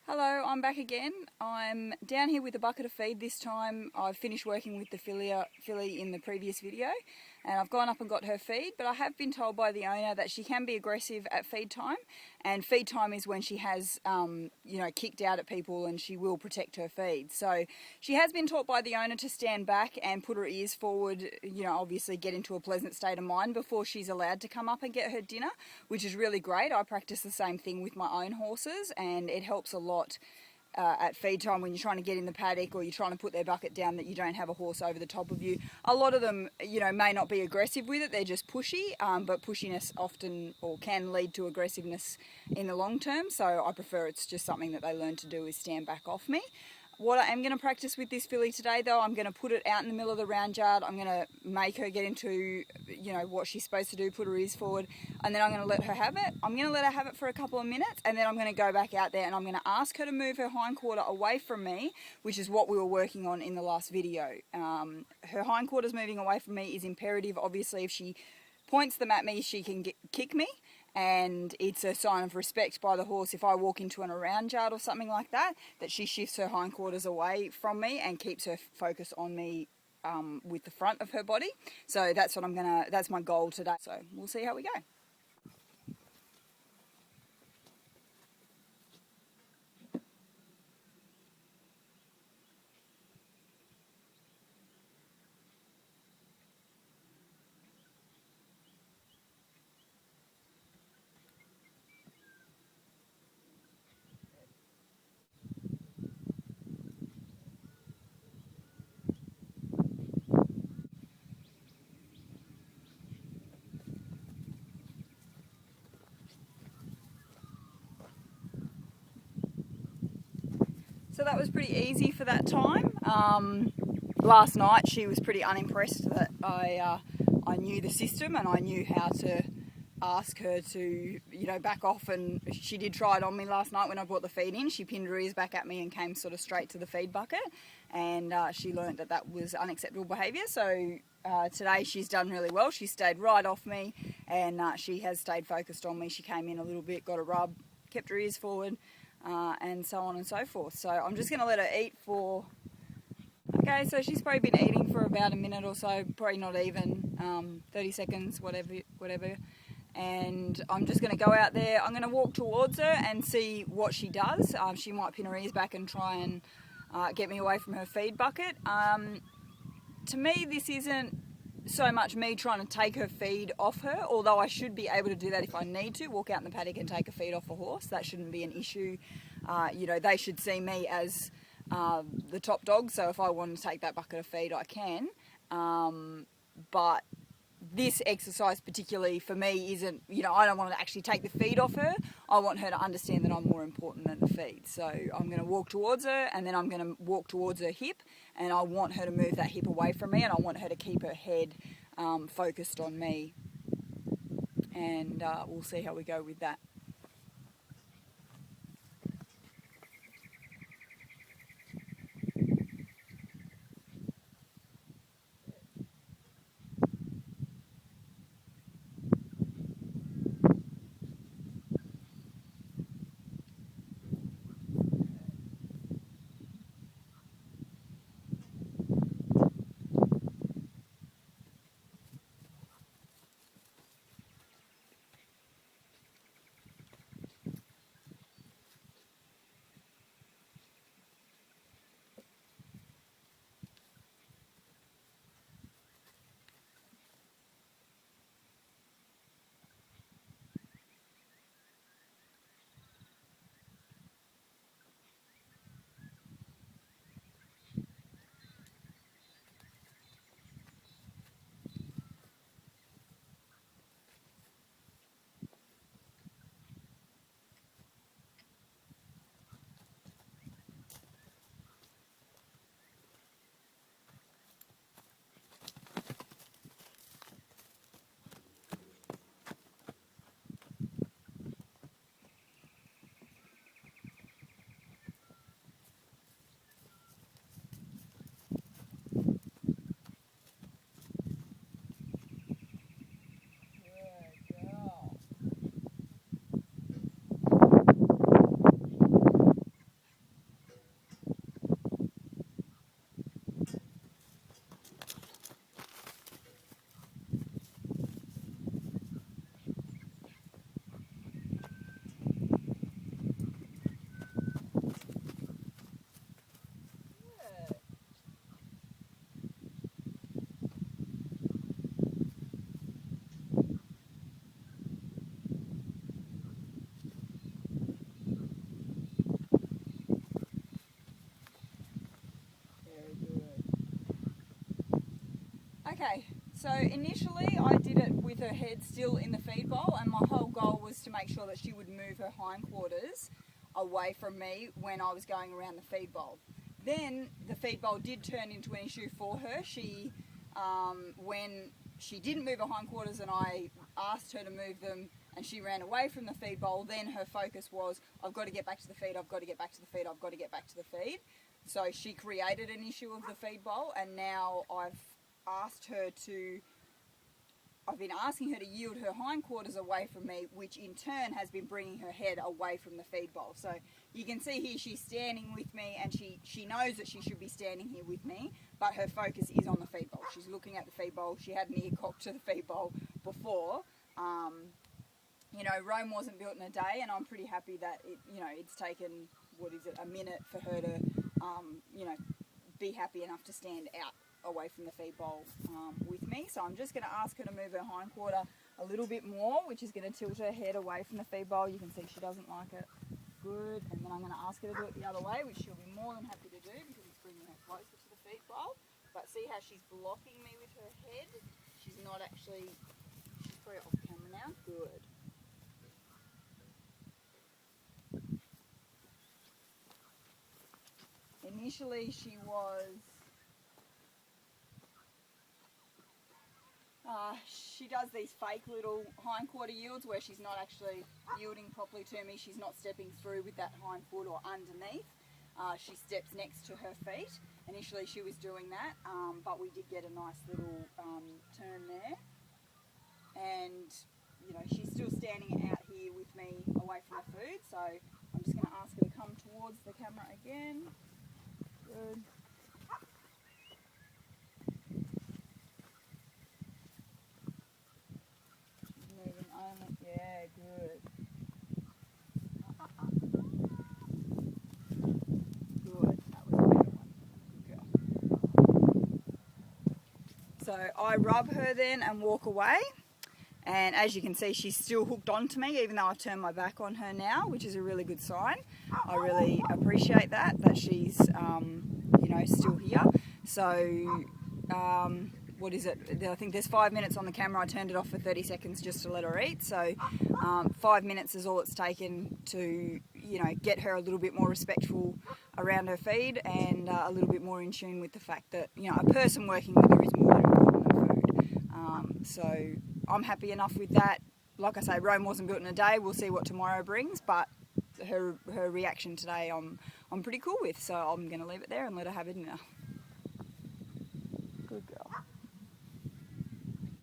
Hello, I'm back again. I'm down here with a bucket of feed this time. I've finished working with the filly in the previous video and I've gone up and got her feed, but I have been told by the owner that she can be aggressive at feed time, and feed time is when she has kicked out at people and she will protect her feed. So she has been taught by the owner to stand back and put her ears forward, obviously get into a pleasant state of mind before she's allowed to come up and get her dinner, which is really great. I practice the same thing with my own horses and it helps a lot at feed time when you're trying to get in the paddock or you're trying to put their bucket down, that you don't have a horse over the top of you. A lot of them, may not be aggressive with it, they're just pushy, but pushiness often or can lead to aggressiveness in the long term, so I prefer it's just something that they learn to do is stand back off me. What I am going to practice with this filly today though, I'm going to put it out in the middle of the round yard. I'm going to make her get into, what she's supposed to do, put her ears forward, and then I'm going to let her have it. I'm going to let her have it for a couple of minutes, and then I'm going to go back out there and I'm going to ask her to move her hindquarter away from me, which is what we were working on in the last video. Her hindquarters moving away from me is imperative. Obviously, if she points them at me, she can kick me. And it's a sign of respect by the horse if I walk into an around yard or something like that, that she shifts her hindquarters away from me and keeps her focus on me with the front of her body. So that's what that's my goal today. So we'll see how we go. So that was pretty easy for that time. Last night she was pretty unimpressed that I knew the system and I knew how to ask her to back off, and she did try it on me last night when I brought the feed in. She pinned her ears back at me and came sort of straight to the feed bucket, and she learnt that that was unacceptable behaviour. So today she's done really well. She stayed right off me and she has stayed focused on me. She came in a little bit, got a rub, kept her ears forward, and so on and so forth. So I'm just going to let her eat for... Okay, so she's probably been eating for about a minute or so, probably not even 30 seconds, whatever. And I'm just going to go out there. I'm going to walk towards her and see what she does. She might pin her ears back and try and get me away from her feed bucket. To me, this isn't so much me trying to take her feed off her, although I should be able to do that if I need to, walk out in the paddock and take a feed off a horse. That shouldn't be an issue. They should see me as the top dog, so if I want to take that bucket of feed, I can. But this exercise particularly for me isn't, I don't want to actually take the feed off her. I want her to understand that I'm more important than the feed. So I'm going to walk towards her, and then I'm going to walk towards her hip, and I want her to move that hip away from me, and I want her to keep her head focused on me. And we'll see how we go with that. Okay, so initially I did it with her head still in the feed bowl, and my whole goal was to make sure that she would move her hindquarters away from me when I was going around the feed bowl. Then the feed bowl did turn into an issue for her. She, when she didn't move her hindquarters and I asked her to move them and she ran away from the feed bowl, then her focus was, I've got to get back to the feed, I've got to get back to the feed, I've got to get back to the feed. So she created an issue of the feed bowl, and now I've been asking her to yield her hindquarters away from me, which in turn has been bringing her head away from the feed bowl. So you can see here she's standing with me, and she knows that she should be standing here with me, but her focus is on the feed bowl. She's looking at the feed bowl. She had an ear cocked to the feed bowl before. You know, Rome wasn't built in a day, and I'm pretty happy that it's taken, a minute for her to, be happy enough to stand out away from the feed bowl with me. So I'm just going to ask her to move her hindquarter a little bit more, which is going to tilt her head away from the feed bowl. You can see she doesn't like it. Good. And then I'm going to ask her to do it the other way, which she'll be more than happy to do because it's bringing her closer to the feed bowl. But see how she's blocking me with her head? She's not actually, she's probably off camera now. Good. Initially she was, she does these fake little hindquarter yields where she's not actually yielding properly to me. She's not stepping through with that hind foot or underneath. She steps next to her feet. Initially she was doing that, but we did get a nice little turn there. And, she's still standing out here with me away from her food. So I'm just going to ask her to come towards the camera again. Good. Moving only. Yeah, good. Good. That was a better one. Good girl. So I rub her then and walk away. And as you can see, she's still hooked onto me, even though I've turned my back on her now, which is a really good sign. I really appreciate that she's, still here. So, what is it? I think there's 5 minutes on the camera. I turned it off for 30 seconds just to let her eat. So, 5 minutes is all it's taken to, get her a little bit more respectful around her feed and a little bit more in tune with the fact that, a person working with her is more important than food. So, I'm happy enough with that. Like I say, Rome wasn't built in a day. We'll see what tomorrow brings, but her reaction today I'm pretty cool with, so I'm going to leave it there and let her have a dinner. Good girl.